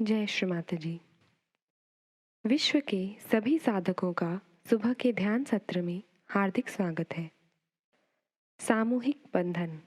जय श्री माता जी। विश्व के सभी साधकों का सुबह के ध्यान सत्र में हार्दिक स्वागत है। सामूहिक बंधन।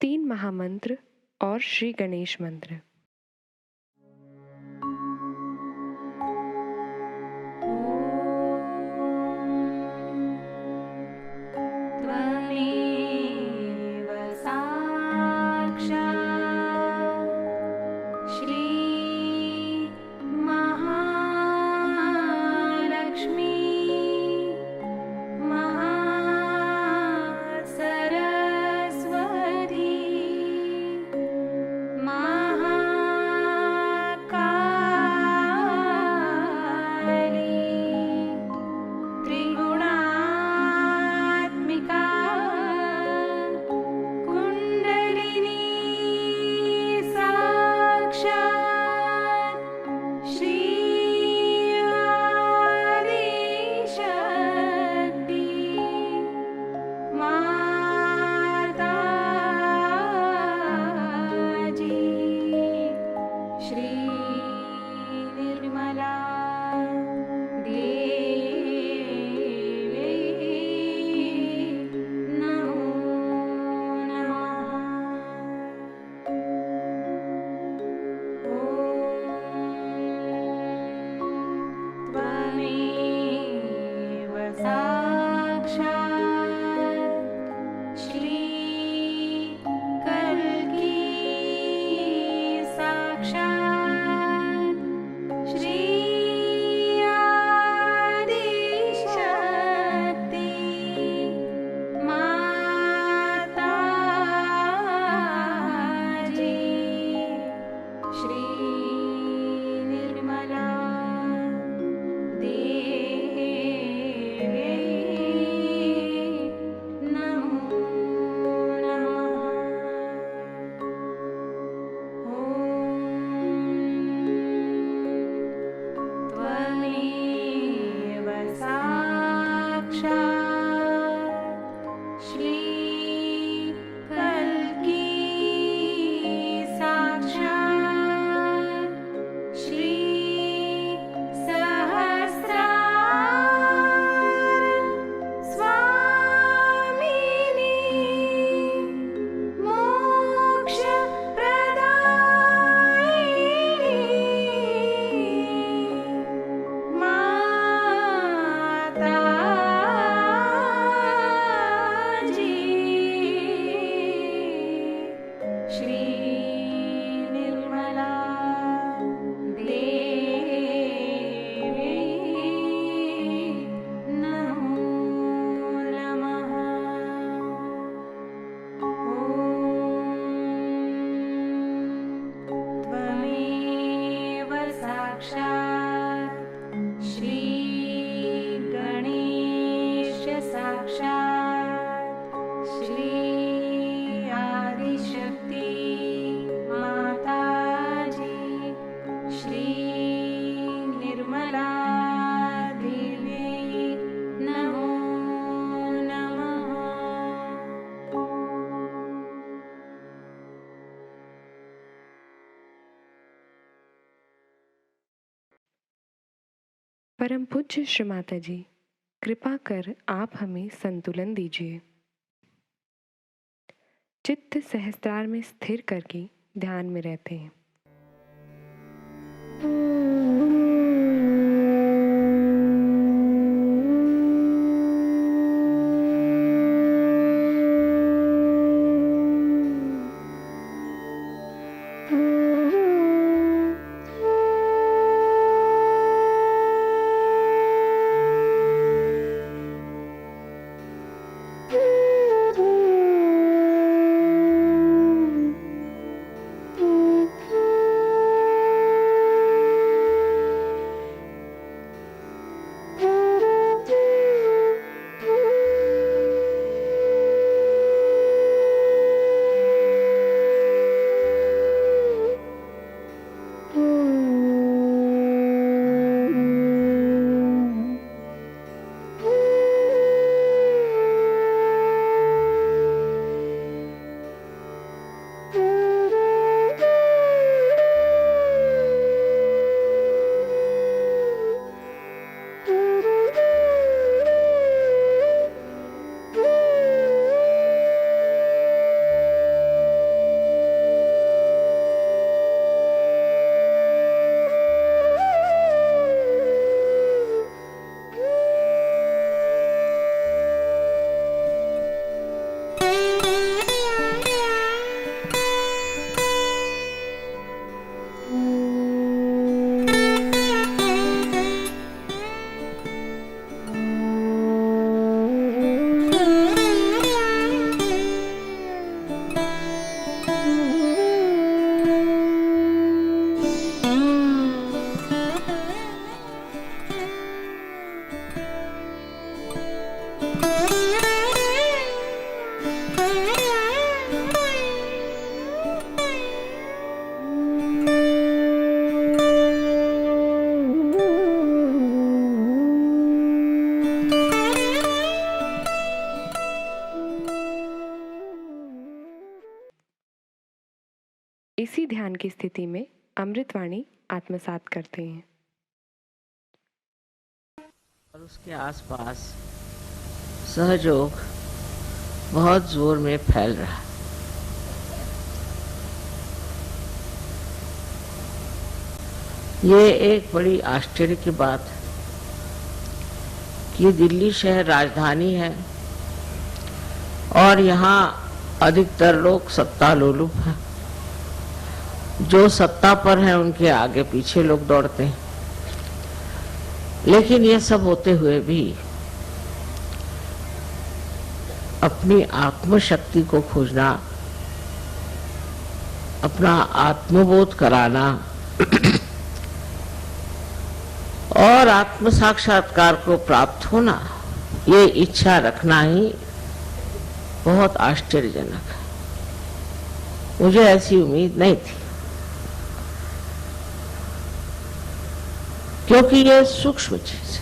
तीन महामंत्र और श्री गणेश मंत्र। त्वमेव साक्षात् श्री महालक्ष्मी महासरस्वती महाकाली त्रिगुणात्मिका कुण्डलिनी साक्षात् श्री आदिशक्ति माताजी श्री निर्मला देवी नमो नमः। त्वमेव साक्षात् श्री कल्की साक्षात् श्री आदिशक्ति माताजी श्री निर्मला देवी नमो नमः। त्वमेव साक्षात् श्री कल्की साक्षात् श्री सहस्रार स्वामिनी मोक्षप्रदायिनी माताजी श्री निर्मला देवी नमो नमः। त्वमेव साक्षात् श्री गणेश साक्षात् श्री आदिशक्ति माताजी श्री निर्मला देवी नमो नमः। परम पूज्य श्री माता जी, कृपा कर आप हमें संतुलन दीजिए। चित्त सहस्त्रार में स्थिर करके ध्यान में रहते हैं। इसी ध्यान की स्थिति में अमृतवाणी आत्मसात करते हैं। और उसके आसपास सहयोग बहुत जोर में फैल रहा है। ये एक बड़ी आश्चर्य की बात है कि दिल्ली शहर राजधानी है और यहाँ अधिकतर लोग सत्ता लोलुप हैं। जो सत्ता पर है उनके आगे पीछे लोग दौड़ते हैं। लेकिन ये सब होते हुए भी अपनी आत्मशक्ति को खोजना, अपना आत्मबोध कराना और आत्म साक्षात्कार को प्राप्त होना, ये इच्छा रखना ही बहुत आश्चर्यजनक है। मुझे ऐसी उम्मीद नहीं थी, क्योंकि ये सूक्ष्म चीज है,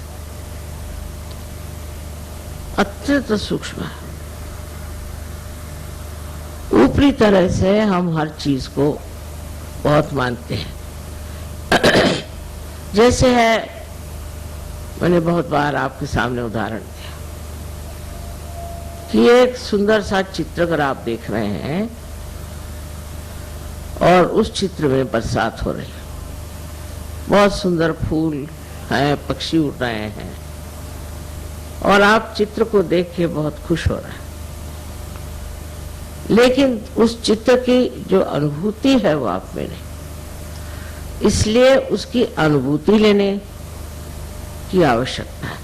अत्यंत सूक्ष्म है। ऊपरी तरह से हम हर चीज को बहुत मानते हैं। जैसे है, मैंने बहुत बार आपके सामने उदाहरण दिया कि एक सुंदर सा चित्र अगर आप देख रहे हैं और उस चित्र में बरसात हो रही है, बहुत सुंदर फूल हैं, पक्षी उड़ रहे हैं और आप चित्र को देख के बहुत खुश हो रहे हैं। लेकिन उस चित्र की जो अनुभूति है वो आप में नहीं, इसलिए उसकी अनुभूति लेने की आवश्यकता है।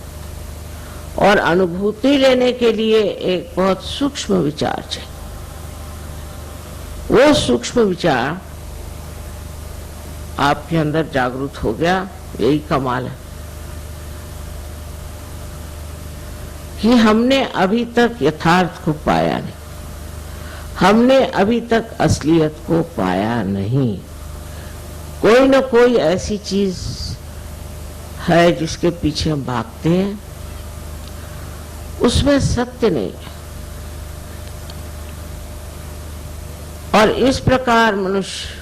और अनुभूति लेने के लिए एक बहुत सूक्ष्म विचार चाहिए। वो सूक्ष्म विचार आपके अंदर जागृत हो गया, यही कमाल है कि हमने अभी तक यथार्थ को पाया नहीं, हमने अभी तक असलियत को पाया नहीं। कोई न कोई ऐसी चीज है जिसके पीछे हम भागते हैं, उसमें सत्य नहीं है। और इस प्रकार मनुष्य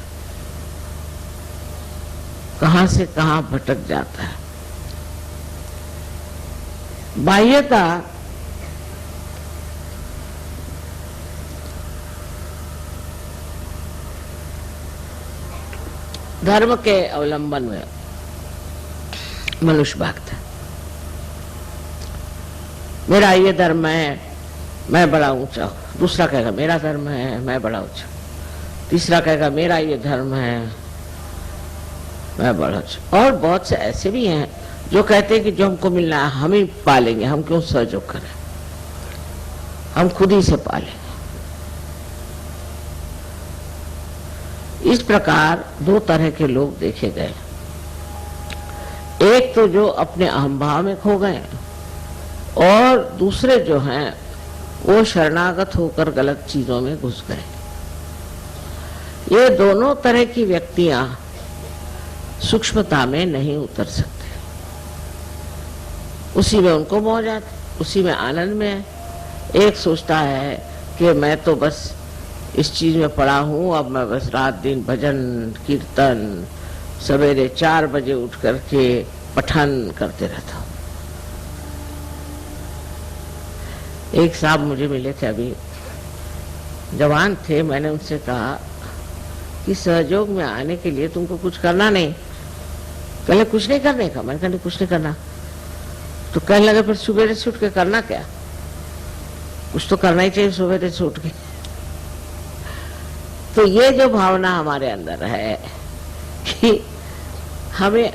कहां से कहां भटक जाता है। बाह्यता धर्म के अवलंबन में मनुष्य भागता है। मेरा ये धर्म है, मैं बड़ा ऊंचा हूं। दूसरा कहेगा मेरा धर्म है, मैं बड़ा ऊंचा। तीसरा कहेगा मेरा ये धर्म है, मैं बड़ा ऊंचा। और बहुत से ऐसे भी हैं जो कहते हैं कि जो हमको मिलना है हम ही पालेंगे, हम क्यों सहयोग करें, हम खुद ही से पालेंगे। इस प्रकार दो तरह के लोग देखे गए। एक तो जो अपने अहंभाव में खो गए और दूसरे जो हैं वो शरणागत होकर गलत चीजों में घुस गए। ये दोनों तरह की व्यक्तियां सूक्ष्मता में नहीं उतर सकते। उसी में उनको मौज आती, उसी में आनंद में है। एक सोचता है कि मैं तो बस इस चीज में पड़ा हूं, अब मैं बस रात दिन भजन कीर्तन सवेरे 4 बजे उठ करके पठन करते रहता हूं। एक साहब मुझे मिले थे, अभी जवान थे। मैंने उनसे कहा कि सहयोग में आने के लिए तुमको कुछ करना नहीं। कहले कुछ नहीं करने का। मैंने कहा कुछ नहीं करना। तो कहने लगे फिर सुबह से उठ के करना क्या? कुछ तो करना ही चाहिए सुबह से उठ के। तो ये जो भावना हमारे अंदर है कि हमें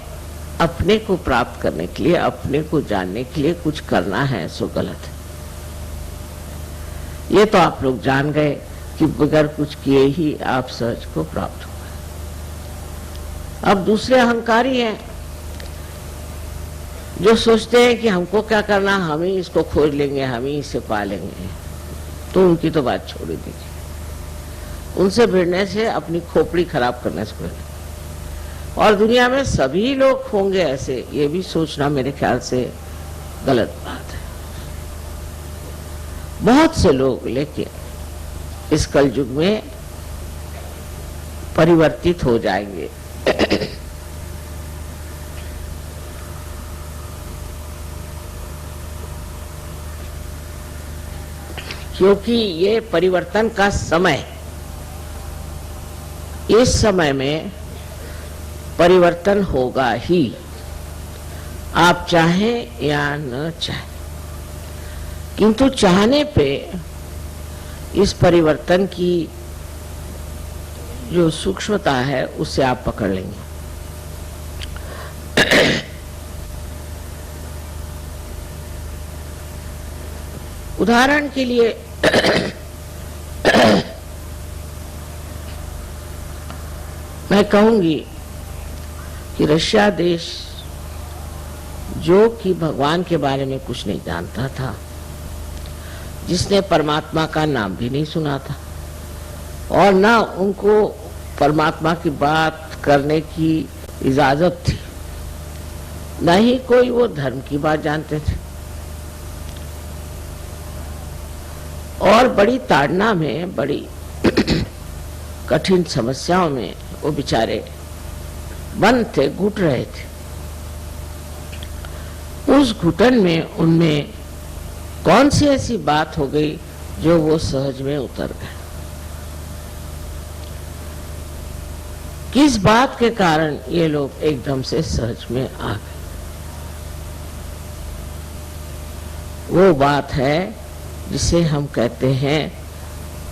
अपने को प्राप्त करने के लिए, अपने को जानने के लिए कुछ करना है, सो गलत है। ये तो आप लोग जान गए कि बगैर कुछ किए ही आप सहज को प्राप्त हो गए। अब दूसरे अहंकारी हैं जो सोचते हैं कि हमको क्या करना, हम ही इसको खोज लेंगे, हम ही इसे पा लेंगे। तो उनकी तो बात छोड़ दीजिए। उनसे भिड़ने से अपनी खोपड़ी खराब करने से पहले। और दुनिया में सभी लोग होंगे ऐसे, ये भी सोचना मेरे ख्याल से गलत बात है। बहुत से लोग, लेकिन इस कलयुग में परिवर्तित हो जाएंगे। क्योंकि ये परिवर्तन का समय, इस समय में परिवर्तन होगा ही, आप चाहें या न चाहें। किंतु चाहने पे इस परिवर्तन की जो सूक्ष्मता है उससे आप पकड़ लेंगे। उदाहरण के लिए मैं कहूंगी कि रशिया देश, जो कि भगवान के बारे में कुछ नहीं जानता था, जिसने परमात्मा का नाम भी नहीं सुना था और ना उनको परमात्मा की बात करने की इजाजत थी, न ही कोई वो धर्म की बात जानते थे, और बड़ी ताड़ना में, बड़ी कठिन समस्याओं में वो बेचारे बंद थे, घुट रहे थे। उस घुटन में उनमें कौन सी ऐसी बात हो गई जो वो सहज में उतर गए? किस बात के कारण ये लोग एकदम से सहज में आ गए? वो बात है जिसे हम कहते हैं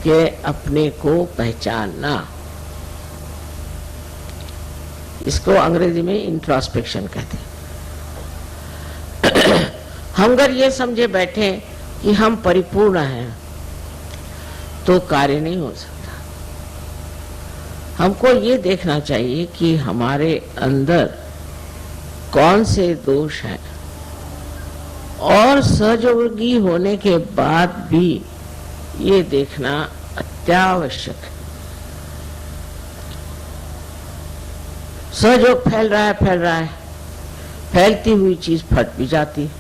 कि अपने को पहचानना। इसको अंग्रेजी में इंट्रोस्पेक्शन कहते हैं। हम अगर ये समझे बैठे कि हम परिपूर्ण हैं तो कार्य नहीं हो सकता। हमको ये देखना चाहिए कि हमारे अंदर कौन से दोष हैं, और सहयोगी होने के बाद भी ये देखना अत्यावश्यक है। सहयोग फैल रहा है, फैलती हुई चीज फट भी जाती है,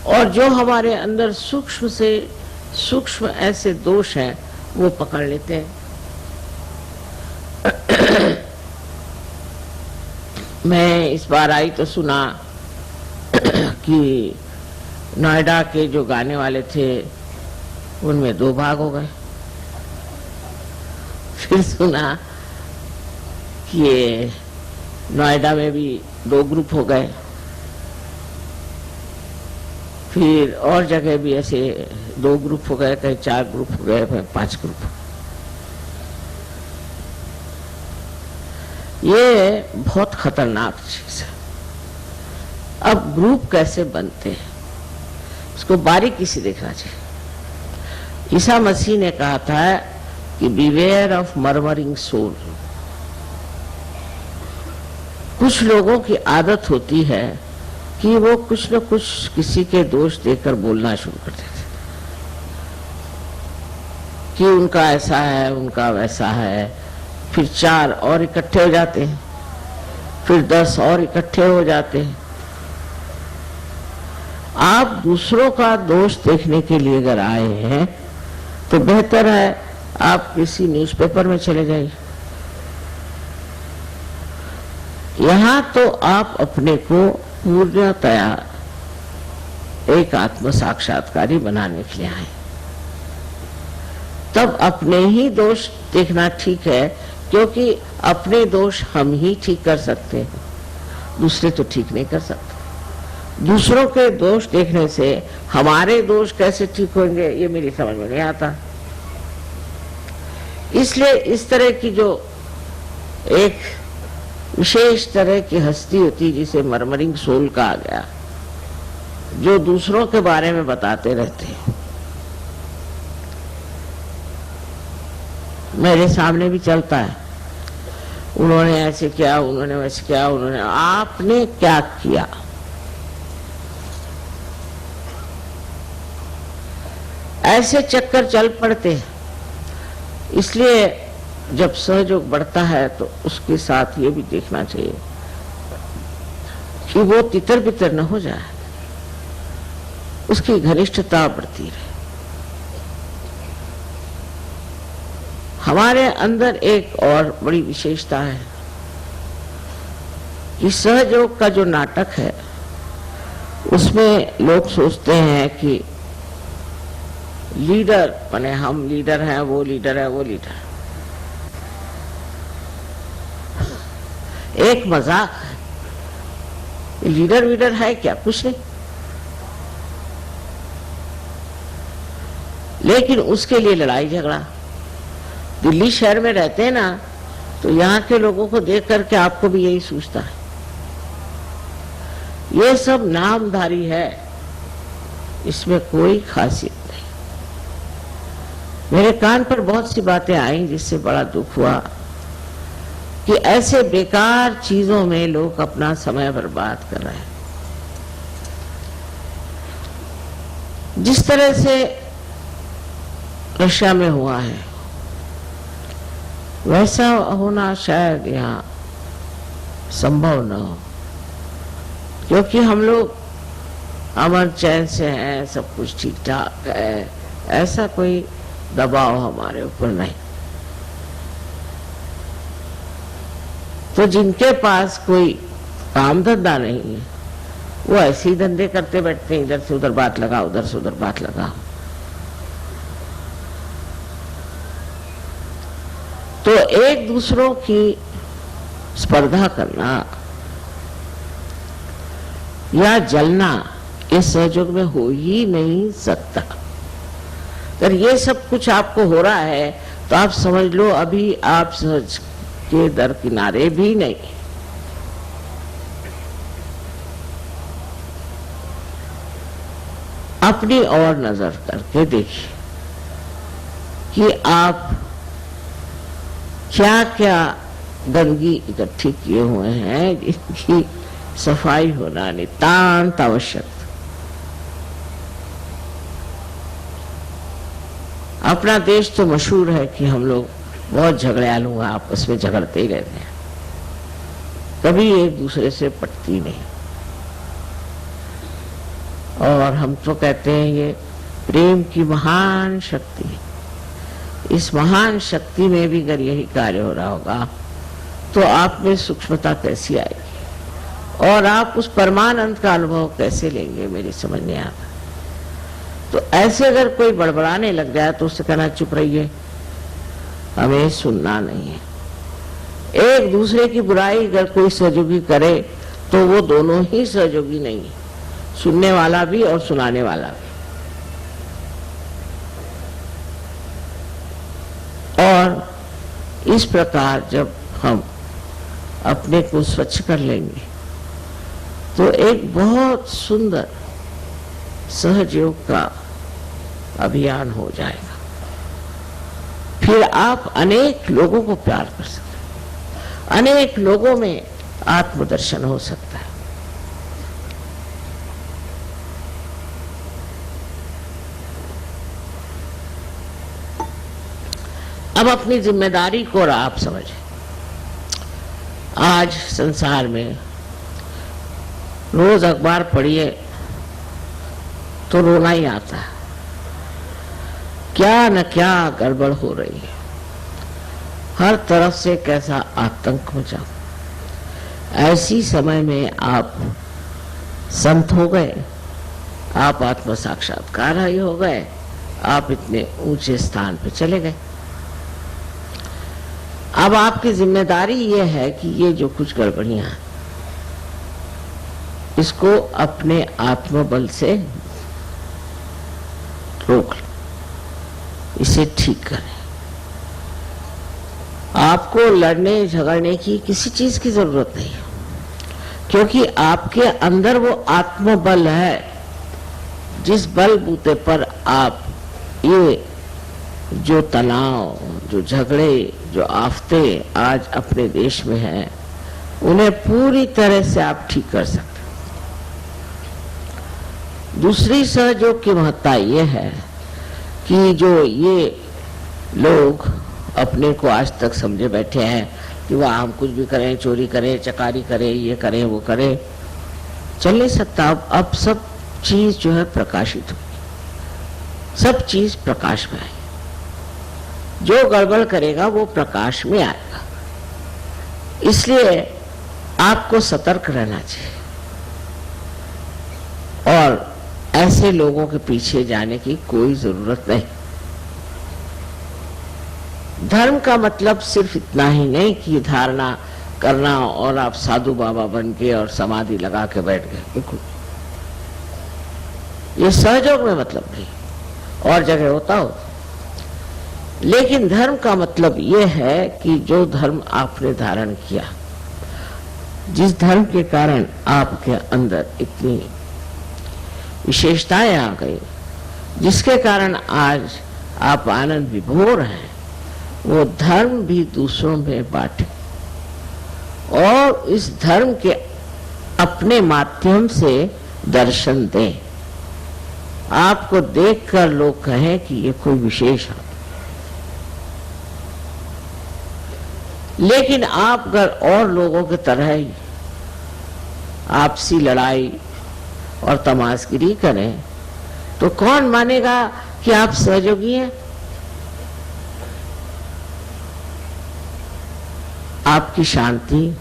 और जो हमारे अंदर सूक्ष्म से सूक्ष्म ऐसे दोष हैं वो पकड़ लेते हैं। मैं इस बार आई तो सुना कि नोएडा के जो गाने वाले थे उनमें 2 भाग हो गए। फिर सुना कि ये नोएडा में भी 2 ग्रुप हो गए, फिर और जगह भी ऐसे 2 ग्रुप हो गए, कहीं 4 ग्रुप हो गए, कहीं 5 ग्रुप। ये बहुत खतरनाक चीज है। अब ग्रुप कैसे बनते हैं इसको बारीकी से देखना चाहिए। ईसा मसीह ने कहा था कि बिवेयर ऑफ मर्मरिंग सोल। कुछ लोगों की आदत होती है कि वो कुछ न कुछ किसी के दोष देकर बोलना शुरू कर देते कि उनका ऐसा है, उनका वैसा है। फिर 4 और इकट्ठे हो जाते हैं, फिर 10 और इकट्ठे हो जाते हैं। आप दूसरों का दोष देखने के लिए अगर आए हैं तो बेहतर है आप किसी न्यूज़पेपर में चले जाइए। यहां तो आप अपने को पूर्णतया एक आत्म साक्षात्कारी बनाने के लिए आए। तब अपने ही दोष देखना ठीक है, क्योंकि अपने दोष हम ही ठीक कर सकते हैं, दूसरे तो ठीक नहीं कर सकते। दूसरों के दोष देखने से हमारे दोष कैसे ठीक होंगे ये मेरी समझ में नहीं आता। इसलिए इस तरह की जो एक विशेष तरह की हस्ती होती जिसे मर्मरिंग सोल कहा गया, जो दूसरों के बारे में बताते रहते हैं। मेरे सामने भी चलता है, उन्होंने ऐसे किया, उन्होंने वैसे किया, उन्होंने, आपने क्या किया? ऐसे चक्कर चल पड़ते हैं। इसलिए जब सहयोग बढ़ता है तो उसके साथ ये भी देखना चाहिए कि वो तितर बितर न हो जाए, उसकी घनिष्ठता बढ़ती रहे। हमारे अंदर एक और बड़ी विशेषता है कि सहयोग का जो नाटक है उसमें लोग सोचते हैं कि लीडर माने हम लीडर हैं, वो लीडर है, वो लीडर। एक मजाक है, लीडर वीडर है क्या? कुछ नहीं। लेकिन उसके लिए लड़ाई झगड़ा। दिल्ली शहर में रहते हैं ना, तो यहाँ के लोगों को देख करके आपको भी यही सोचता है। ये सब नामधारी है, इसमें कोई खासियत नहीं। मेरे कान पर बहुत सी बातें आई जिससे बड़ा दुख हुआ कि ऐसे बेकार चीजों में लोग अपना समय बर्बाद कर रहे हैं। जिस तरह से रशिया में हुआ है वैसा होना शायद यहाँ संभव न हो, क्योंकि हम लोग अमन चैन से हैं, सब कुछ ठीक ठाक है, ऐसा कोई दबाव हमारे ऊपर नहीं। तो जिनके पास कोई काम धंधा नहीं है वो ऐसे ही धंधे करते बैठते हैं, इधर से उधर बात लगा, उधर से उधर बात लगा। तो एक दूसरों की स्पर्धा करना या जलना इस सहयोग में हो ही नहीं सकता। अगर ये सब कुछ आपको हो रहा है तो आप समझ लो अभी आप सहज के दर किनारे भी नहीं। अपनी ओर नजर करके देखिए कि आप क्या क्या गंदगी इकट्ठी किए हुए हैं, जिनकी सफाई होना नितांत आवश्यक। अपना देश तो मशहूर है कि हम लोग बहुत झगड़ालू हैं, आपस में झगड़ते ही रहते हैं, कभी एक दूसरे से पटती नहीं। और हम तो कहते हैं ये प्रेम की महान शक्ति है। इस महान शक्ति में भी अगर यही कार्य हो रहा होगा तो आप में सूक्ष्मता कैसी आएगी और आप उस परमानंद का अनुभव कैसे लेंगे, मेरी समझ नहीं आता। तो ऐसे अगर कोई बड़बड़ाने लग जाए तो उससे कहना चुप रहिए, हमें सुनना नहीं है। एक दूसरे की बुराई अगर कोई सहयोगी करे तो वो दोनों ही सहयोगी नहीं है, सुनने वाला भी और सुनाने वाला भी। और इस प्रकार जब हम अपने को स्वच्छ कर लेंगे तो एक बहुत सुंदर सहयोग का अभियान हो जाएगा। फिर आप अनेक लोगों को प्यार कर सकते हैं, अनेक लोगों में आत्मदर्शन हो सकता है। अब अपनी जिम्मेदारी को आप समझें। आज संसार में रोज अखबार पढ़िए तो रोना ही आता है, क्या न क्या गड़बड़ हो रही है, हर तरफ से कैसा आतंक मचा। ऐसी समय में आप संत हो गए, आप आत्म साक्षात्कार हो गए, आप इतने ऊंचे स्थान पे चले गए। अब आपकी जिम्मेदारी ये है कि ये जो कुछ गड़बड़ियां हैं इसको अपने आत्मबल से रोक लो, इसे ठीक करें। आपको लड़ने झगड़ने की किसी चीज की जरूरत नहीं, क्योंकि आपके अंदर वो आत्मबल है जिस बल बूते पर आप ये जो तनाव, जो झगड़े, जो आफते आज अपने देश में हैं उन्हें पूरी तरह से आप ठीक कर सकते। दूसरी सहयोग की महत्ता ये है कि जो ये लोग अपने को आज तक समझे बैठे हैं कि वह हम कुछ भी करें, चोरी करें, चकारी करें, ये करें, वो करें, चल नहीं सकता। अब सब चीज जो है प्रकाशित होगी, सब चीज प्रकाश में आई। जो गड़बड़ करेगा वो प्रकाश में आएगा। इसलिए आपको सतर्क रहना चाहिए और ऐसे लोगों के पीछे जाने की कोई जरूरत नहीं। धर्म का मतलब सिर्फ इतना ही नहीं कि धारणा करना और आप साधु बाबा बन के और समाधि लगा के बैठ गए, बिल्कुल ये सहयोग में मतलब नहीं, और जगह होता हो। लेकिन धर्म का मतलब ये है कि जो धर्म आपने धारण किया, जिस धर्म के कारण आपके अंदर इतनी विशेषताएं आ गई, जिसके कारण आज आप आनंद विभोर हैं, वो धर्म भी दूसरों में बांटे और इस धर्म के अपने माध्यम से दर्शन दें। आपको देखकर लोग कहें कि ये कोई विशेष है। लेकिन आप अगर और लोगों की तरह ही आपसी लड़ाई और तमाशगिरी करें तो कौन मानेगा कि आप सहयोगी हैं? आपकी शांति,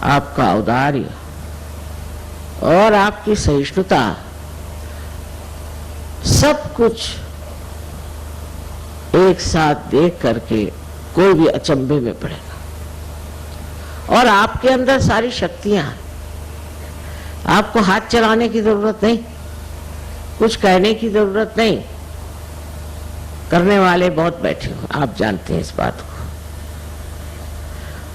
आपका औदार्य और आपकी सहिष्णुता सब कुछ एक साथ देख करके कोई भी अचंभे में पड़ेगा। और आपके अंदर सारी शक्तियां हैं, आपको हाथ चलाने की जरूरत नहीं, कुछ कहने की जरूरत नहीं। करने वाले बहुत बैठे हो, आप जानते हैं इस बात को,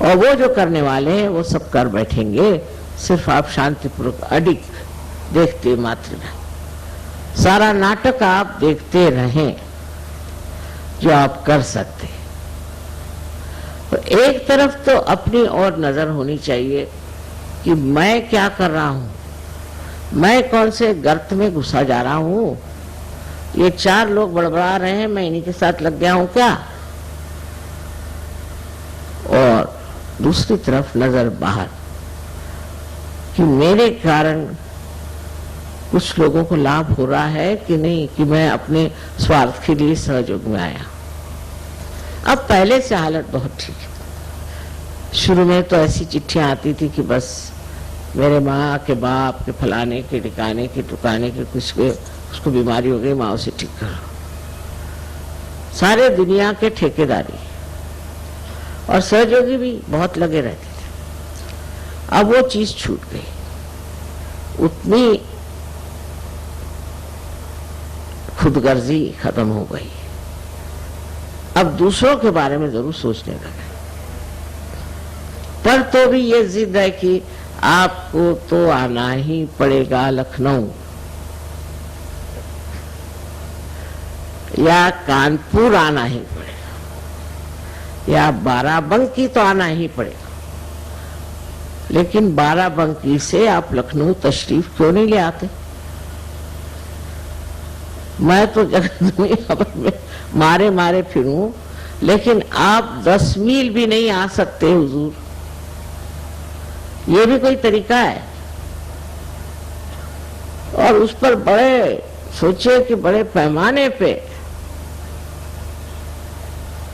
और वो जो करने वाले हैं वो सब कर बैठेंगे, सिर्फ आप शांतिपूर्वक अडिग देखते मात्र रहें। सारा नाटक आप देखते रहें जो आप कर सकते। तो एक तरफ तो अपनी और नजर होनी चाहिए कि मैं क्या कर रहा हूं, मैं कौन से गर्त में घुसा जा रहा हूं। ये चार लोग बड़बड़ा रहे हैं, मैं इन्हीं के साथ लग गया हूं क्या? और दूसरी तरफ नजर बाहर कि मेरे कारण कुछ लोगों को लाभ हो रहा है कि नहीं, कि मैं अपने स्वार्थ के लिए सहयोग में आया। अब पहले से हालत बहुत ठीक है। शुरू में तो ऐसी चिट्ठियां आती थी कि बस मेरे माँ के बाप के फलाने के ठिकाने के टुकाने के कुछ के उसको बीमारी हो गई, माँ उसे ठीक करो। सारे दुनिया के ठेकेदारी और सहयोगी भी बहुत लगे रहते थे। अब वो चीज छूट गई, उतनी खुदगर्जी खत्म हो गई। अब दूसरों के बारे में जरूर सोचने लगे, पर तो भी ये जिद है कि आपको तो आना ही पड़ेगा लखनऊ या कानपुर, आना ही पड़ेगा, या बाराबंकी तो आना ही पड़ेगा। लेकिन बाराबंकी से आप लखनऊ तशरीफ क्यों नहीं ले आते? मैं तो जगह में मारे मारे फिरूं, लेकिन आप 10 मील भी नहीं आ सकते हुजूर। ये भी कोई तरीका है? और उस पर बड़े सोचे कि बड़े पैमाने पे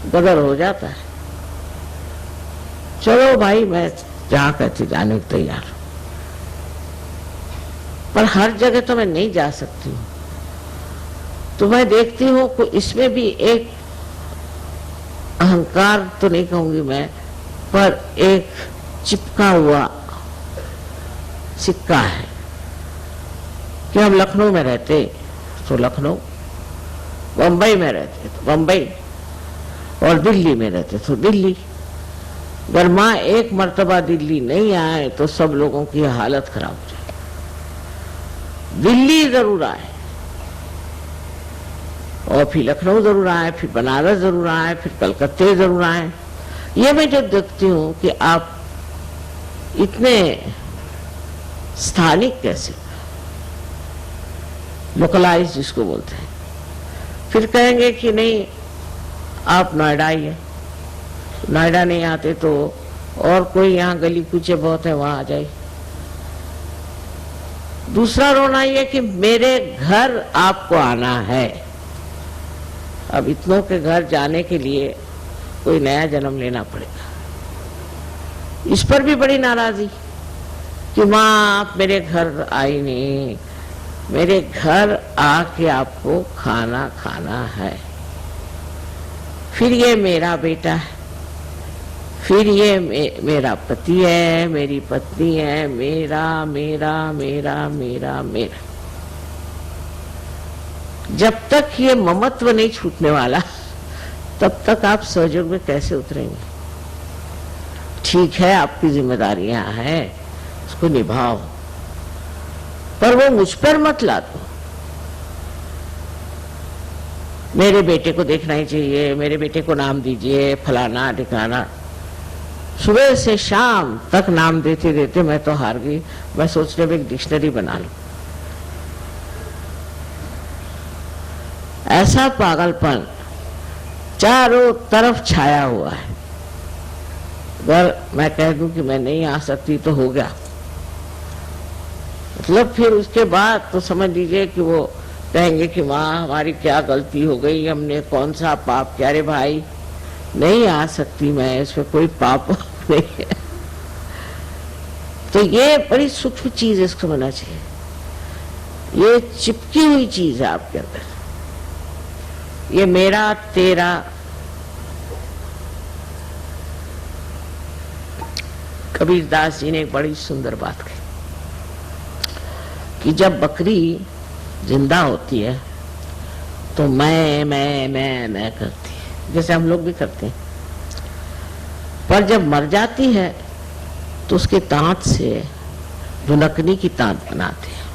गदर हो जाता है। चलो भाई, मैं जहां कहते जाने को तैयार हूं, पर हर जगह तो मैं नहीं जा सकती हूँ। तो मैं देखती हूँ कि इसमें भी एक अहंकार तो नहीं कहूंगी मैं, पर एक चिपका हुआ सिक्का है कि हम लखनऊ में रहते तो लखनऊ, बंबई में रहते तो बंबई, और दिल्ली में रहते तो दिल्ली। अगर माँ एक मर्तबा दिल्ली नहीं आए तो सब लोगों की हालत खराब हो जाए। दिल्ली जरूर आए, और फिर लखनऊ जरूर आए, फिर बनारस जरूर आए, फिर कलकत्ते जरूर आए। ये मैं जब देखती हूँ कि आप इतने स्थानिक कैसे, लोकलाइज जिसको बोलते हैं, फिर कहेंगे कि नहीं आप नोएडा ही है, नोएडा नहीं आते तो और कोई यहाँ गली कूचे बहुत है वहां आ जाए। दूसरा रोना ये कि मेरे घर आपको आना है। अब इतनों के घर जाने के लिए कोई नया जन्म लेना पड़ेगा। इस पर भी बड़ी नाराजगी कि माँ आप मेरे घर आई नहीं, मेरे घर आके आपको खाना खाना है। फिर ये मेरा बेटा है, फिर ये मेरा पति है, मेरी पत्नी है, मेरा मेरा मेरा मेरा मेरा। जब तक ये ममत्व नहीं छूटने वाला तब तक आप सहयोग में कैसे उतरेंगे? ठीक है, आपकी जिम्मेदारियां हैं, उसको निभाओ, पर वो मुझ पर मत ला दो। मेरे बेटे को देखना ही चाहिए, मेरे बेटे को नाम दीजिए, फलाना ठिकाना। सुबह से शाम तक नाम देते देते मैं तो हार गई। मैं सोचने में एक डिक्शनरी बना लूं। ऐसा पागलपन चारों तरफ छाया हुआ है। अगर मैं कह दूं कि मैं नहीं आ सकती तो हो गया, मतलब फिर उसके बाद तो समझ लीजिए कि वो कहेंगे कि माँ हमारी क्या गलती हो गई, हमने कौन सा पाप किया। अरे भाई नहीं आ सकती मैं, इसमें कोई पाप नहीं है। तो ये बड़ी सूक्ष्म चीज है, इसको समझना चाहिए। ये चिपकी हुई चीज है आपके अंदर, ये मेरा तेरा। कबीरदास जी ने एक बड़ी सुंदर बात कही कि जब बकरी जिंदा होती है तो मैं करती है, जैसे हम लोग भी करते हैं। पर जब मर जाती है तो उसके दांत से धुनकनी की तांत बनाते हैं,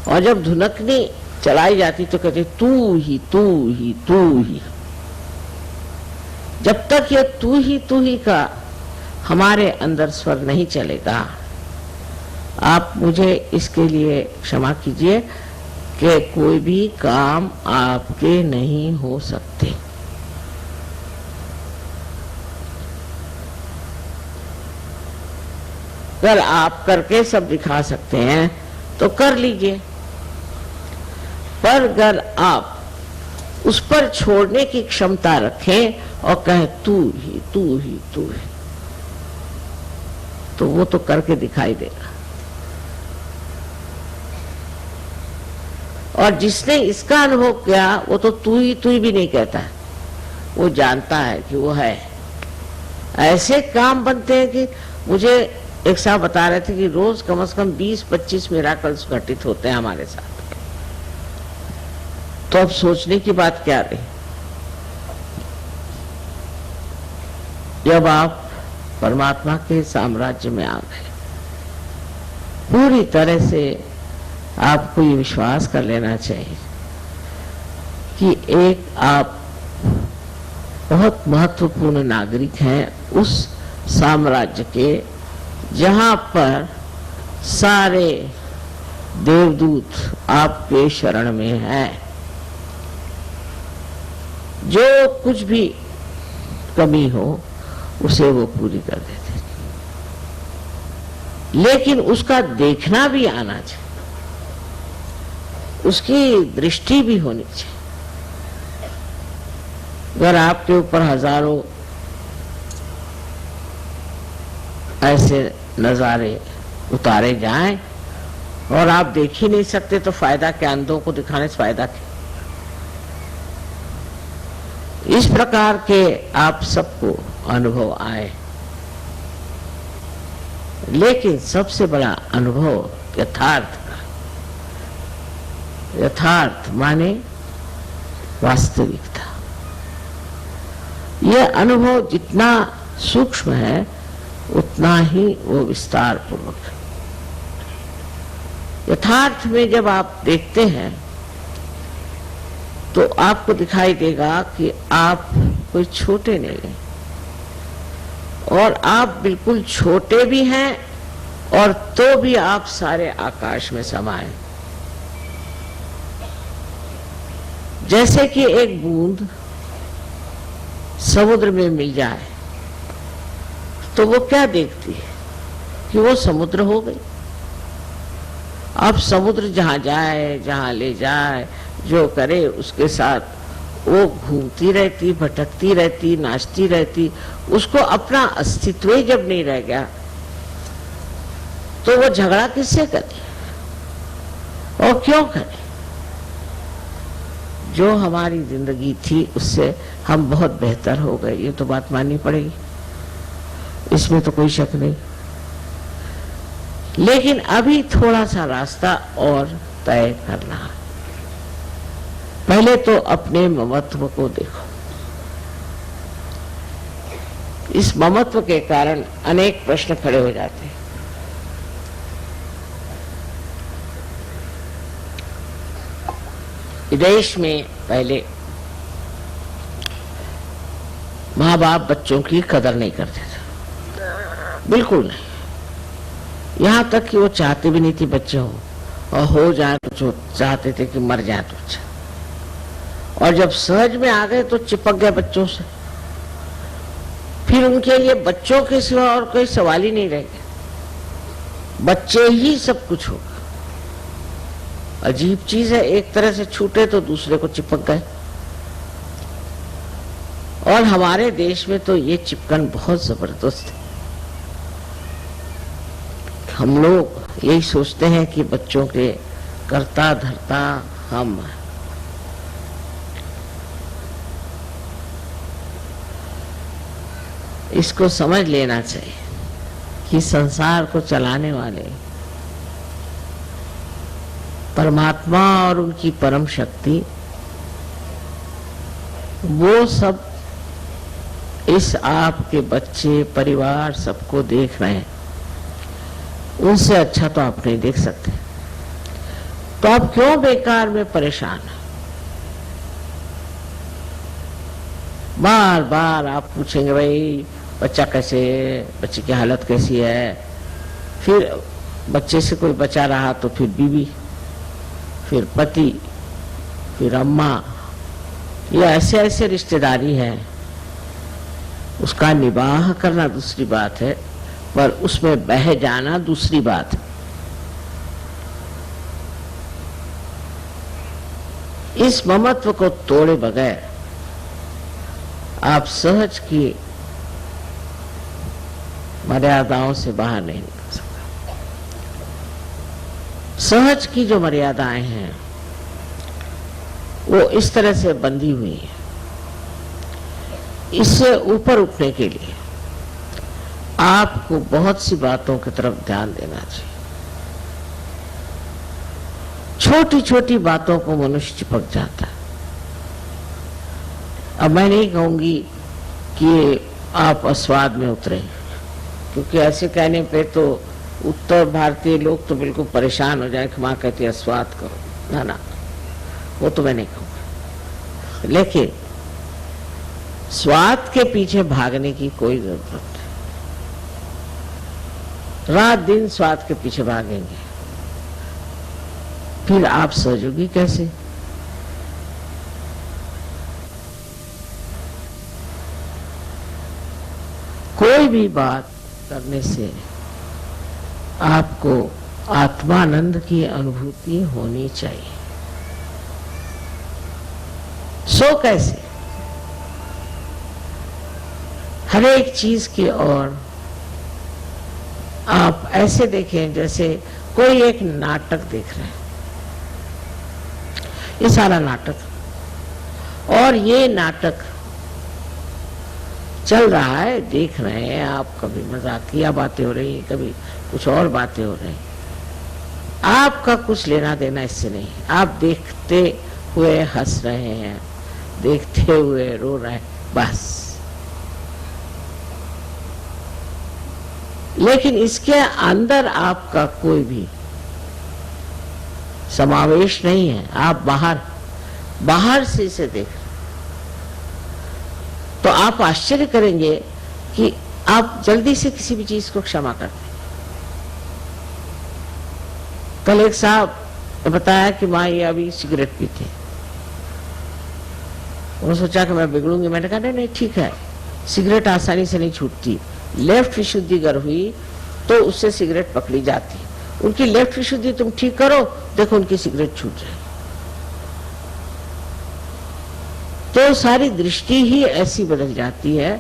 और जब धुनकनी चलाई जाती तो कहते तू ही तू ही तू ही। जब तक ये तू ही का हमारे अंदर स्वर नहीं चलेगा, आप मुझे इसके लिए क्षमा कीजिए कि कोई भी काम आपके नहीं हो सकते। अगर आप करके सब दिखा सकते हैं तो कर लीजिए, पर अगर आप उस पर छोड़ने की क्षमता रखें और कहें तू ही तू ही तू ही, तो वो तो करके दिखाई देगा। और जिसने इसका अनुभव किया वो तो तू ही भी नहीं कहता है, वो जानता है कि वो है। ऐसे काम बनते हैं कि मुझे एक साहब बता रहे थे कि रोज कम से कम 20-25 मिराकल्स घटित होते हैं हमारे साथ। तो अब सोचने की बात क्या रही, जब आप परमात्मा के साम्राज्य में आ गए, पूरी तरह से आपको ये विश्वास कर लेना चाहिए कि एक आप बहुत महत्वपूर्ण नागरिक हैं उस साम्राज्य के जहां पर सारे देवदूत आपके शरण में हैं। जो कुछ भी कमी हो उसे वो पूरी कर देते, लेकिन उसका देखना भी आना चाहिए, उसकी दृष्टि भी होनी चाहिए। अगर आपके ऊपर हजारों ऐसे नजारे उतारे जाएं और आप देख ही नहीं सकते तो फायदा क्या? अंधों को दिखाने से फायदा क्या? इस प्रकार के आप सबको अनुभव आए, लेकिन सबसे बड़ा अनुभव यथार्थ का। यथार्थ माने वास्तविकता। यह अनुभव जितना सूक्ष्म है उतना ही वो विस्तार पूर्वक है। यथार्थ में जब आप देखते हैं तो आपको दिखाई देगा कि आप कोई छोटे नहीं हैं, और आप बिल्कुल छोटे भी हैं और तो भी आप सारे आकाश में समाये। जैसे कि एक बूंद समुद्र में मिल जाए तो वो क्या देखती है कि वो समुद्र हो गई। अब समुद्र जहां जाए, जहां ले जाए, जो करे उसके साथ वो घूमती रहती, भटकती रहती, नाचती रहती, उसको अपना अस्तित्व ही जब नहीं रह गया तो वो झगड़ा किससे करे और क्यों करे? जो हमारी जिंदगी थी उससे हम बहुत बेहतर हो गए, ये तो बात माननी पड़ेगी, इसमें तो कोई शक नहीं। लेकिन अभी थोड़ा सा रास्ता और तय करना है। पहले तो अपने ममत्व को देखो। इस ममत्व के कारण अनेक प्रश्न खड़े हो जाते हैं। विदेश में पहले माँ बाप बच्चों की कदर नहीं करते थे, बिल्कुल नहीं। यहाँ तक कि वो चाहते भी नहीं थी बच्चे हो, और हो जाए तो जो चाहते थे कि मर जाए तो अच्छा। और जब सहज में आ गए तो चिपक गए बच्चों से, फिर उनके लिए बच्चों के सिवा और कोई सवाल ही नहीं रह गया, बच्चे ही सब कुछ होगा। अजीब चीज है, एक तरह से छूटे तो दूसरे को चिपक गए। और हमारे देश में तो ये चिपकन बहुत जबरदस्त है। हम लोग यही सोचते हैं कि बच्चों के करता धरता हम हैं। इसको समझ लेना चाहिए कि संसार को चलाने वाले परमात्मा और उनकी परम शक्ति, वो सब इस आपके बच्चे परिवार सबको देख रहे हैं। उनसे अच्छा तो आप नहीं देख सकते, तो आप क्यों बेकार में परेशान हैं? बार बार आप पूछेंगे भाई बच्चा कैसे है, बच्चे की हालत कैसी है, फिर बच्चे से कोई बचा रहा तो फिर बीवी, फिर पति, फिर अम्मा, ये ऐसे ऐसे रिश्तेदारी है। उसका निबाह करना दूसरी बात है, पर उसमें बह जाना दूसरी बात है। इस ममत्व को तोड़े बगैर आप सहज की मर्यादाओं से बाहर नहीं निकल सकते। सहज की जो मर्यादाएं हैं वो इस तरह से बंधी हुई है। इससे ऊपर उठने के लिए आपको बहुत सी बातों की तरफ ध्यान देना चाहिए। छोटी छोटी बातों को मनुष्य चिपक जाता है। अब मैं नहीं कहूंगी कि आप अस्वाद में उतरे, क्योंकि ऐसे कहने पे तो उत्तर भारतीय लोग तो बिल्कुल परेशान हो जाए कि माँ कहती है अस्वाद करो। ना ना, वो तो मैं नहीं कहूंगा। लेकिन स्वाद के पीछे भागने की कोई जरूरत नहीं। रात दिन स्वाद के पीछे भागेंगे, फिर आप सोचोगी कैसे? कोई भी बात करने से आपको आत्मानंद की अनुभूति होनी चाहिए। सो कैसे? हर एक चीज की ओर आप ऐसे देखें जैसे कोई एक नाटक देख रहे हैं। ये सारा नाटक, और ये नाटक चल रहा है, देख रहे हैं आप। कभी मजाकिया बातें हो रही, कभी कुछ और बातें हो रही। आपका कुछ लेना देना इससे नहीं। आप देखते हुए हंस रहे हैं, देखते हुए रो रहे हैं, बस। लेकिन इसके अंदर आपका कोई भी समावेश नहीं है। आप बाहर से इसे देख रहे, तो आप आश्चर्य करेंगे कि आप जल्दी से किसी भी चीज को क्षमा करते हैं। कल एक साहब ने बताया कि माँ ये अभी सिगरेट पीते। उन्होंने सोचा कि मैं बिगड़ूंगी। मैंने कहा नहीं ठीक है, सिगरेट आसानी से नहीं छूटती। लेफ्ट विशुद्धि अगर हुई तो उससे सिगरेट पकड़ी जाती। उनकी लेफ्ट विशुद्धि तुम ठीक करो, देखो उनकी सिगरेट छूट जाए। तो सारी दृष्टि ही ऐसी बदल जाती है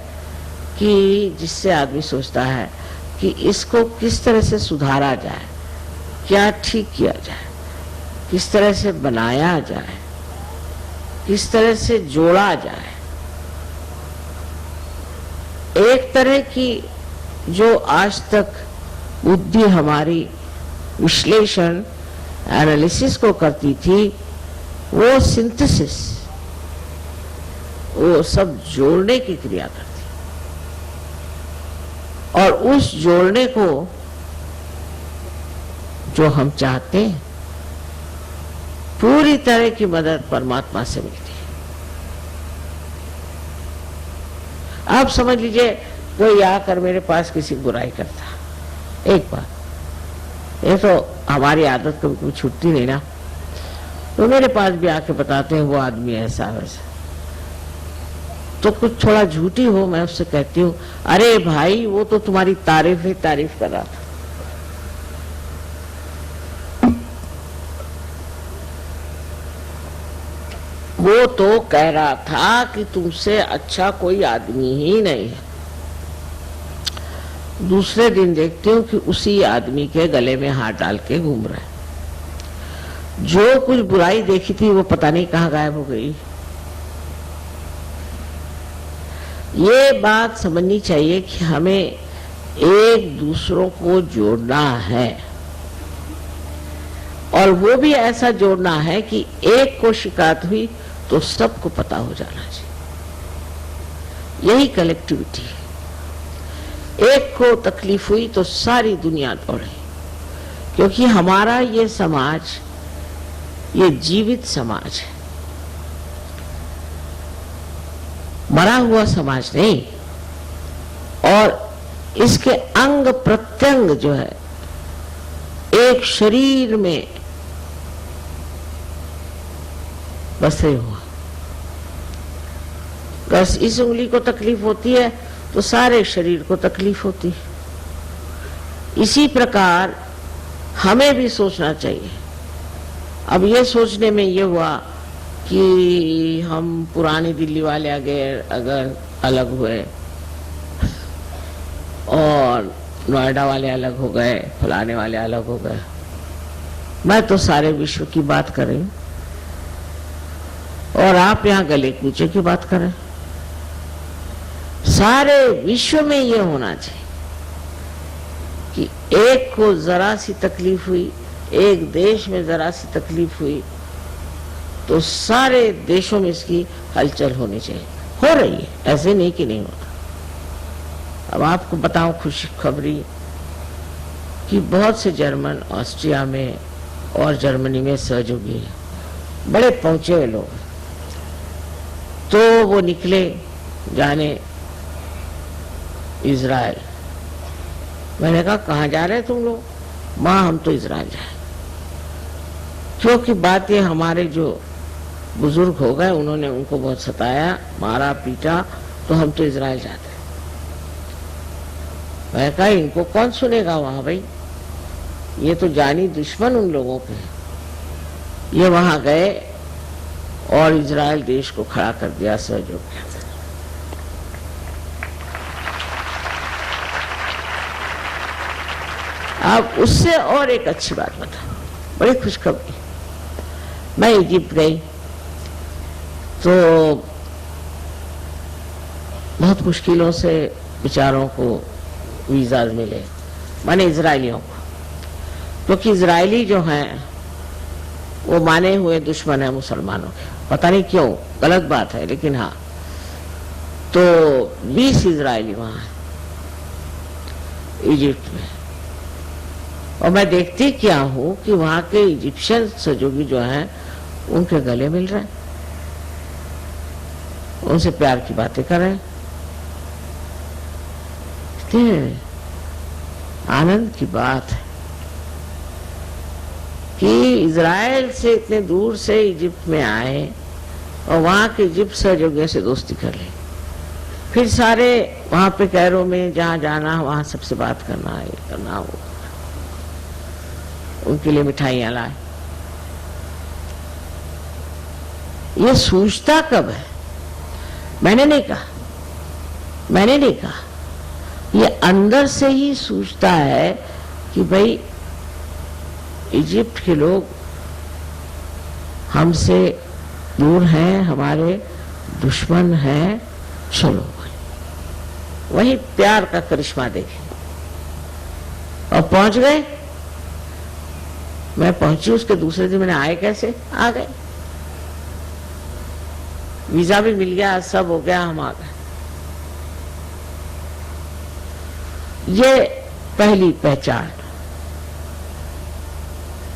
कि जिससे आदमी सोचता है कि इसको किस तरह से सुधारा जाए, क्या ठीक किया जाए, किस तरह से बनाया जाए, किस तरह से जोड़ा जाए। एक तरह की जो आज तक बुद्धि हमारी विश्लेषण एनालिसिस को करती थी, वो सिंथेसिस, वो सब जोड़ने की क्रिया करती, और उस जोड़ने को जो हम चाहते हैं पूरी तरह की मदद परमात्मा से मिलती है। आप समझ लीजिए कोई आकर मेरे पास किसी बुराई करता, एक बार, ये तो हमारी आदत कभी कभी छूटती नहीं ना, तो मेरे पास भी आके बताते हैं वो आदमी ऐसा वैसा, तो कुछ थोड़ा झूठी हो, मैं उससे कहती हूँ अरे भाई वो तो तुम्हारी तारीफ ही तारीफ कर रहा था। वो तो कह रहा था कि तुमसे अच्छा कोई आदमी ही नहीं है। दूसरे दिन देखती हूँ कि उसी आदमी के गले में हाथ डाल के घूम रहा है। जो कुछ बुराई देखी थी वो पता नहीं कहाँ गायब हो गई। ये बात समझनी चाहिए कि हमें एक दूसरों को जोड़ना है, और वो भी ऐसा जोड़ना है कि एक को शिकायत हुई तो सबको पता हो जाना चाहिए। यही कलेक्टिविटी है। एक को तकलीफ हुई तो सारी दुनिया दौड़े, क्योंकि हमारा ये समाज ये जीवित समाज है, मरा हुआ समाज नहीं। और इसके अंग प्रत्यंग जो है एक शरीर में बसे हुआ। बस इस उंगली को तकलीफ होती है तो सारे शरीर को तकलीफ होती है। इसी प्रकार हमें भी सोचना चाहिए। अब ये सोचने में ये हुआ कि हम पुरानी दिल्ली वाले अगर अलग हुए और नोएडा वाले अलग हो गए, फलाने वाले अलग हो गए, मैं तो सारे विश्व की बात कर रही हूं और आप यहाँ गले कूचे की बात करें। सारे विश्व में ये होना चाहिए कि एक को जरा सी तकलीफ हुई, एक देश में जरा सी तकलीफ हुई तो सारे देशों में इसकी हलचल होनी चाहिए। हो रही है, ऐसे नहीं कि नहीं होता। अब आपको बताऊं खुशी खबरी कि बहुत से जर्मन ऑस्ट्रिया में और जर्मनी में सहयोगी हैं, बड़े पहुंचे हुए लोग, तो वो निकले जाने इजराइल। मैंने कहा कहाँ जा रहे तुम लोग? माँ हम तो इजराइल जाए। क्योंकि बात ये हमारे जो बुजुर्ग हो गए उन्होंने उनको बहुत सताया, मारा पीटा, तो हम तो इजराइल जाते। मैं कहा इनको कौन सुनेगा वहां भाई, ये तो जानी दुश्मन उन लोगों के। ये वहां गए और इजराइल देश को खड़ा कर दिया सहयोग। अब उससे और एक अच्छी बात बता, बड़ी खुशखबरी। मैं इजिप्ट गई तो बहुत मुश्किलों से बेचारों को वीजा मिले, माने इजरायलियों को, क्योंकि इजरायली जो हैं वो माने हुए दुश्मन है मुसलमानों के। पता नहीं क्यों, गलत बात है लेकिन हाँ। तो 20 इजरायली वहां है इजिप्ट में, और मैं देखती क्या हूं कि वहां के इजिप्शियन सहयोगी जो हैं उनके गले मिल रहे हैं, उनसे प्यार की बातें कर रहे हैं। आनंद की बात है कि इजराइल से इतने दूर से इजिप्ट में आए और वहां के इजिप्ट सहयोगियों से दोस्ती कर ली। फिर सारे वहां पे कैरो में जहां जाना वहां सबसे बात करना, ये करना, वो उनके लिए मिठाइयां लाए। ये सूझता कब है? मैंने नहीं कहा, ये अंदर से ही सूझता है कि भाई इजिप्ट के लोग हमसे दूर हैं, हमारे दुश्मन हैं, चलो वही प्यार का करिश्मा देखें। और पहुंच गए, मैं पहुंची उसके दूसरे दिन। मैंने आए कैसे? आ गए, वीजा भी मिल गया, सब हो गया, हम आ गए। ये पहली पहचान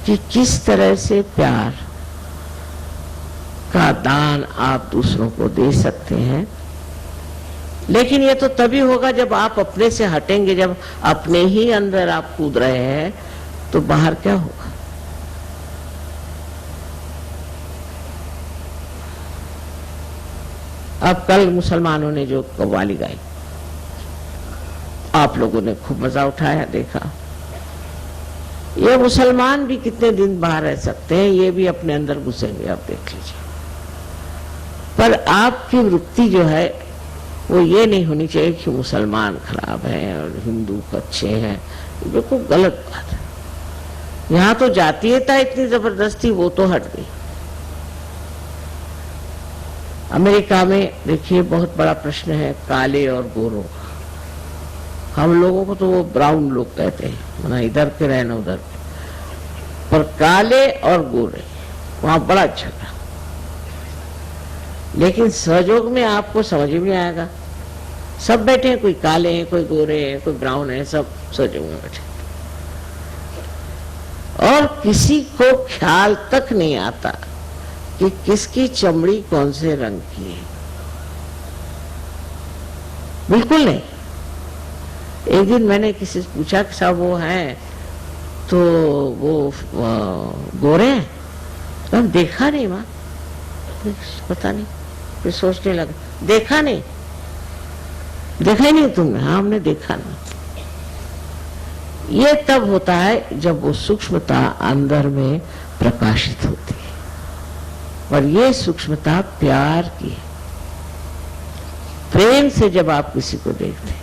कि किस तरह से प्यार का दान आप दूसरों को दे सकते हैं। लेकिन ये तो तभी होगा जब आप अपने से हटेंगे, जब अपने ही अंदर आप कूद रहे हैं, तो बाहर क्या होगा? अब कल मुसलमानों ने जो कव्वाली गाई, आप लोगों ने खूब मजा उठाया, देखा। ये मुसलमान भी कितने दिन बाहर रह सकते हैं, ये भी अपने अंदर घुसेंगे, आप देख लीजिए। पर आपकी वृत्ति जो है वो ये नहीं होनी चाहिए कि मुसलमान खराब है और हिंदू अच्छे हैं। बिल्कुल गलत बात है। यहाँ तो जातीयता इतनी जबरदस्ती, वो तो हट गई। अमेरिका में देखिए बहुत बड़ा प्रश्न है काले और गोरों का। हम लोगों को तो वो ब्राउन लोग कहते हैं, ना इधर के रहे ना उधर के, पर काले और गोरे वहां बड़ा झगड़ा। लेकिन सहयोग में आपको समझ में आएगा, सब बैठे हैं, कोई काले हैं, कोई गोरे हैं, कोई ब्राउन है, सब सहयोग में बैठे। और किसी को ख्याल तक नहीं आता कि किसकी चमड़ी कौन से रंग की है, बिल्कुल नहीं। एक दिन मैंने किसी से पूछा कि साहब वो हैं तो वो गोरे हैं? तो देखा नहीं माँ, पता नहीं, फिर सोचने लगा, देखा ही नहीं तुमने? हाँ, हमने देखा नहीं। ये तब होता है जब वो सूक्ष्मता अंदर में प्रकाशित होती है, और ये सूक्ष्मता प्यार की है। प्रेम से जब आप किसी को देखते हैं,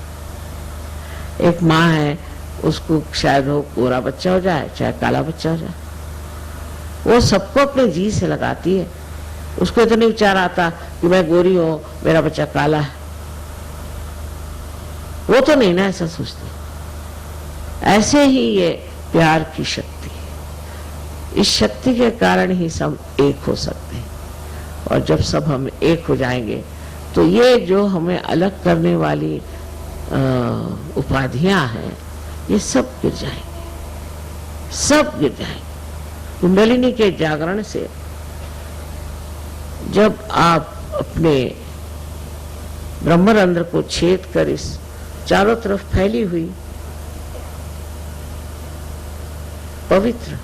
एक माँ है, उसको शायद हो गोरा बच्चा हो जाए चाहे काला बच्चा हो जाए, वो सबको अपने जी से लगाती है। उसको तो नहीं विचार आता कि मैं गोरी हूं, मेरा बच्चा काला है, वो तो नहीं ना ऐसा सोचती। ऐसे ही ये प्यार की शक्ति है। इस शक्ति के कारण ही सब एक हो सकते हैं, और जब सब हम एक हो जाएंगे तो ये जो हमें अलग करने वाली उपाधियां हैं, ये सब गिर जाएंगे, सब गिर जाएंगे। कुंडलिनी के जागरण से जब आप अपने ब्रह्मरंध्र को छेद कर इस चारों तरफ फैली हुई पवित्र,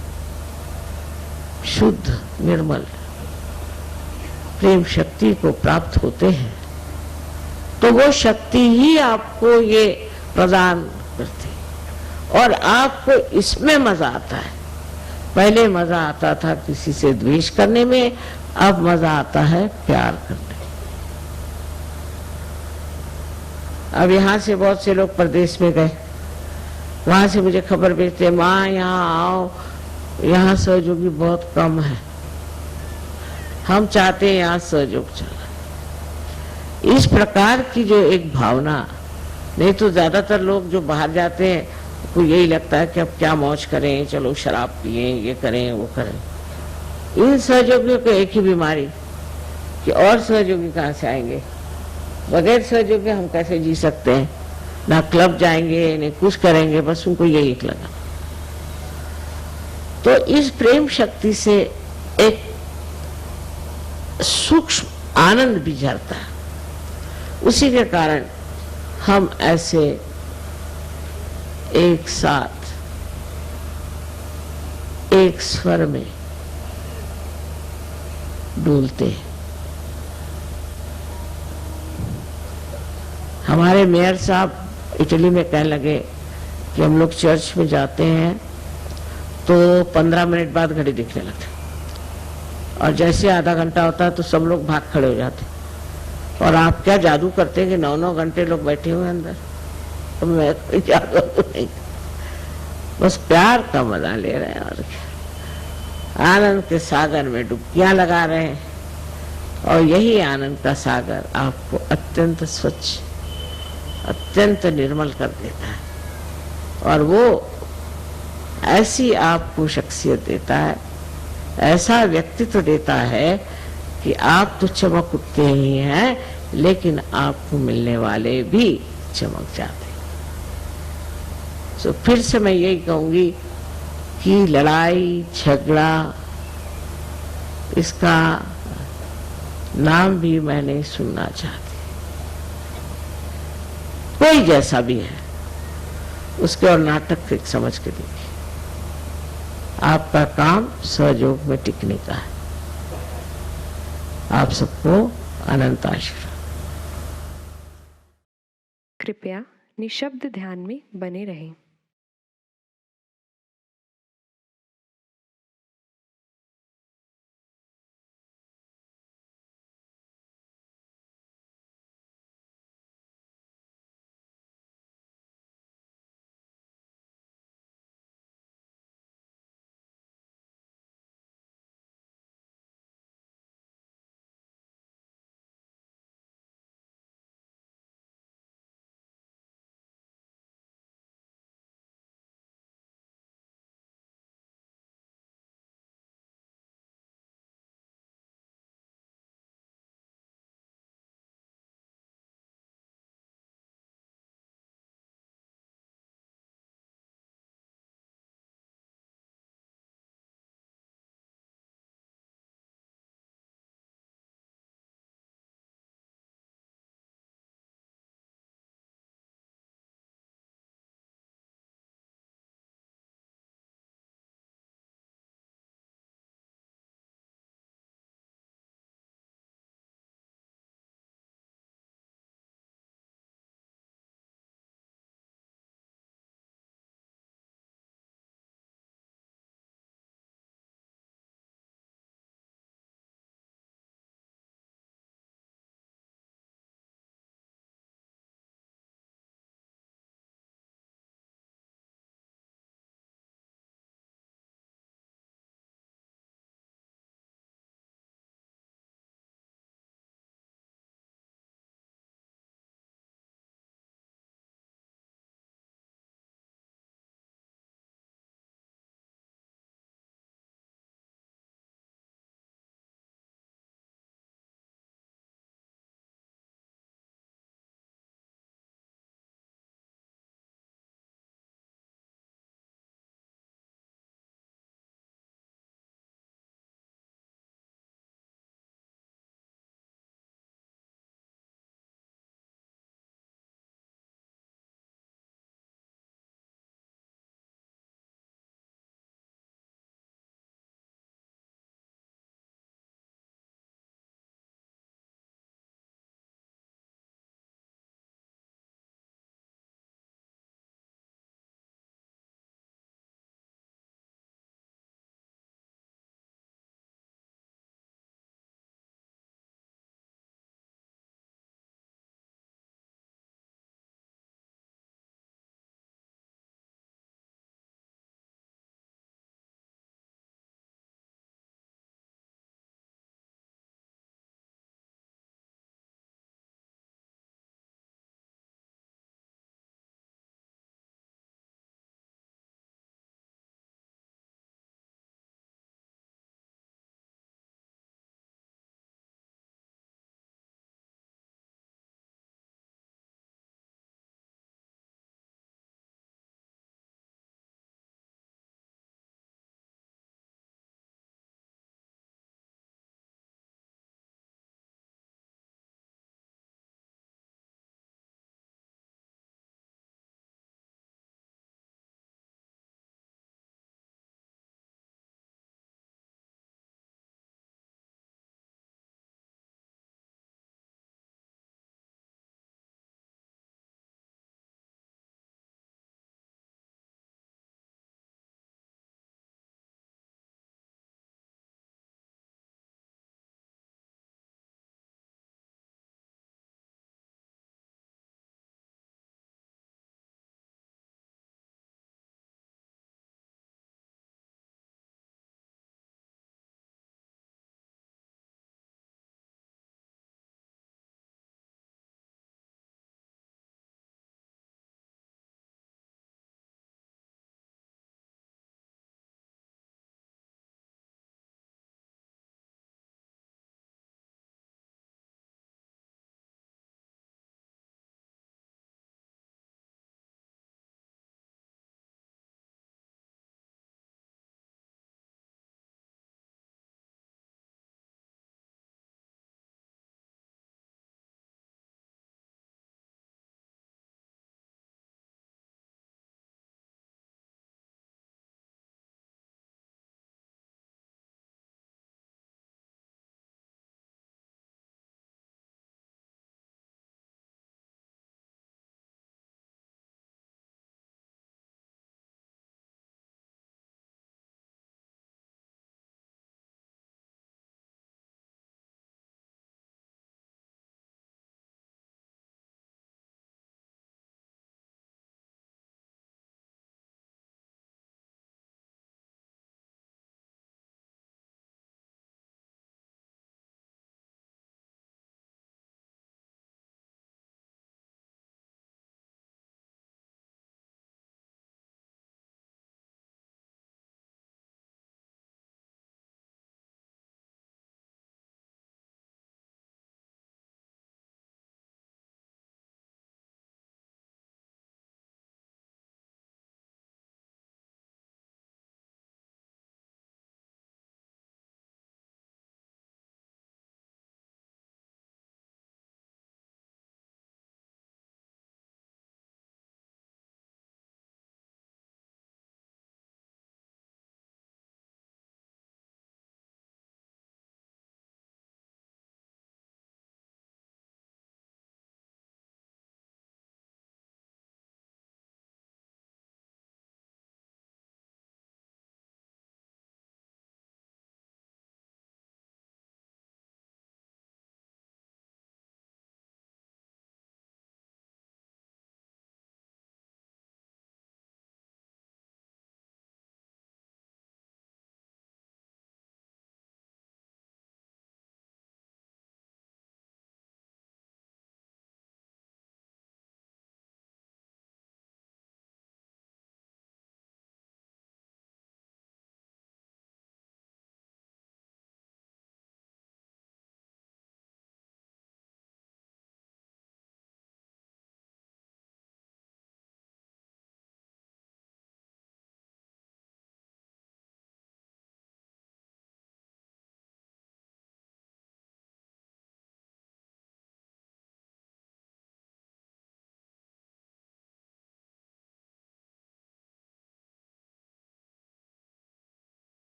शुद्ध, निर्मल प्रेम शक्ति को प्राप्त होते हैं, तो वो शक्ति ही आपको ये प्रदान करती है। और आपको इसमें मजा आता है। पहले मजा आता था किसी से द्वेष करने में, अब मजा आता है प्यार करने में। अब यहाँ से बहुत से लोग प्रदेश में गए, वहां से मुझे खबर भेजते, माँ यहाँ आओ, यहाँ सहयोगी बहुत कम है, हम चाहते हैं यहाँ सहयोग चले। इस प्रकार की जो एक भावना, नहीं तो ज्यादातर लोग जो बाहर जाते हैं को यही लगता है कि अब क्या मौज करें, चलो शराब पिए, ये करें वो करें। इन सहयोगियों को एक ही बीमारी कि और सहयोगी कहाँ से आएंगे, बगैर सहयोगी हम कैसे जी सकते हैं, ना क्लब जाएंगे नहीं कुछ करेंगे, बस उनको यही एक लगा। तो इस प्रेम शक्ति से एक सूक्ष्म आनंद भी झरता है। उसी के कारण हम ऐसे एक साथ एक स्वर में डोलते हैं। हमारे मेयर साहब इटली में कहने लगे कि हम लोग चर्च में जाते हैं तो 15 मिनट बाद घड़ी दिखने लगती, और जैसे आधा घंटा होता है तो सब लोग भाग खड़े हो जाते। और आप क्या जादू करते हैं कि 9-9 घंटे लोग बैठे हुए अंदर? तो मैं कोई जादू नहीं, बस प्यार का मजा ले रहे हैं और क्या। आनंद के सागर में डुबकियां लगा रहे हैं और यही आनंद का सागर आपको अत्यंत स्वच्छ, अत्यंत निर्मल कर देता है और वो ऐसी आपको शख्सियत देता है, ऐसा व्यक्तित्व देता है कि आप तो चमक उठते ही हैं, लेकिन आपको मिलने वाले भी चमक जाते। तो फिर से मैं यही कहूंगी कि लड़ाई झगड़ा इसका नाम भी मैं नहीं सुनना चाहती। कोई जैसा भी है उसके और नाटक से समझ के देखिए। आपका काम सहयोग में टिकने का है। आप सबको अनंत आशीर्वाद। कृपया निशब्द ध्यान में बने रहें।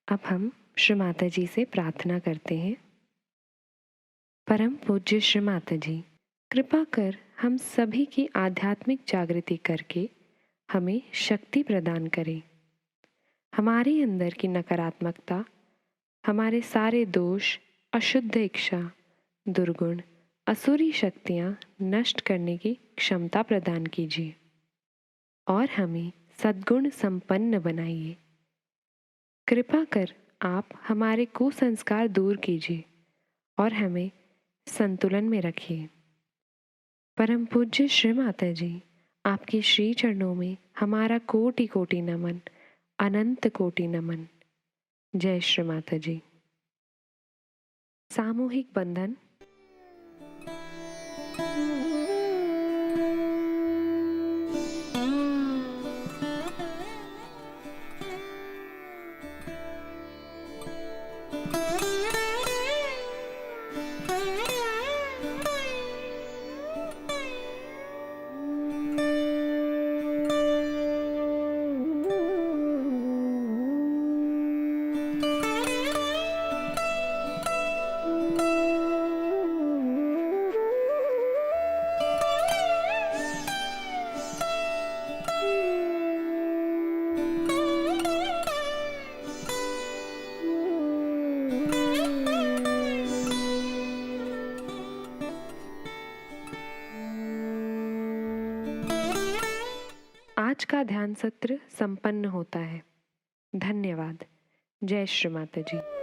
अब हम श्री माता जी से प्रार्थना करते हैं। परम पूज्य श्री माता जी, कृपा कर हम सभी की आध्यात्मिक जागृति करके हमें शक्ति प्रदान करें। हमारे अंदर की नकारात्मकता, हमारे सारे दोष, अशुद्ध इच्छा, दुर्गुण, असुरी शक्तियाँ नष्ट करने की क्षमता प्रदान कीजिए और हमें सद्गुण संपन्न बनाइए। कृपा कर आप हमारे कुसंस्कार दूर कीजिए और हमें संतुलन में रखिए। परम पूज्य श्री माता जी, आपके श्री चरणों में हमारा कोटि कोटि नमन, अनंत कोटि नमन। जय श्री माता जी। सामूहिक बंधन। आज का ध्यान सत्र संपन्न होता है। धन्यवाद। जय श्री माता जी।